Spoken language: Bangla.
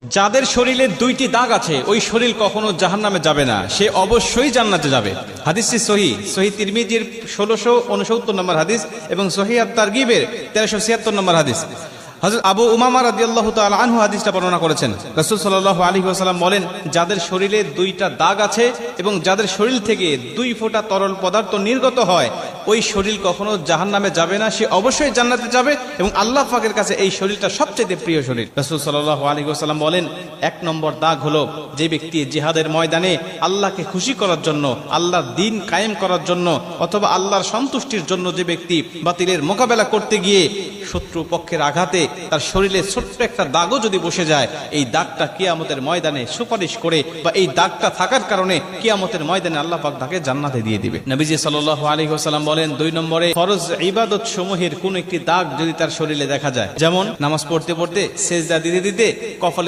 যাদের শরীরে দুইটি দাগ আছে ওই শরীর কখনো জাহান্নামে যাবে না, সে অবশ্যই জান্নাতে যাবে। হাদিসটি সহিহ তিরমিজির 1669 নম্বর হাদিস এবং সহিহ আত-তারগিবের 1376 নম্বর হাদিস। হযরত আবু উমামা রাদিয়াল্লাহু তাআলা আনহু হাদিসটা বর্ণনা করেছেন। রাসূল সাল্লাল্লাহু আলাইহি ওয়াসাল্লাম বলেন, যাদের শরীরে দুইটা দাগ আছে এবং যাদের শরীর থেকে 2 ফোঁটা তরল পদার্থ নির্গত হয় ওই শরীর কখনো জাহান্নামে যাবে না, সে অবশ্যই জান্নাতে যাবে এবং আল্লাহ পাকের কাছে এই শরীরটা সবচেয়ে প্রিয় শরীর। রাসূল সাল্লাল্লাহু আলাইহি ওয়াসাল্লাম বলেন, 1 নম্বর দাগ হলো যে ব্যক্তি জিহাদের ময়দানে আল্লাহকে খুশি করার জন্য, আল্লাহর দ্বীন কায়েম করার জন্য অথবা আল্লাহর সন্তুষ্টির জন্য যে ব্যক্তি বাতিলের মোকাবেলা করতে গিয়ে শত্রু পক্ষের আঘাতে তার শরীরে ছোট্ট একটা দাগও যদি বসে যায়, এই দাগটা কিয়ামতের ময়দানে সুপারিশ করে বা এই দাগটা থাকার কারণে কিয়ামতের ময়দানে আল্লাহ পাক তাকে জান্নাতে দিয়ে দিবে। নবীজি সাল্লাল্লাহু আলাইহি ওয়াসাল্লাম বলেন, 2 নম্বরে ফরজ ইবাদত সমূহের কোন একটি দাগ যদি তার শরীরে দেখা যায়, যেমন নামাজ পড়তে পড়তে সেজদা দিতে দিতে কপালে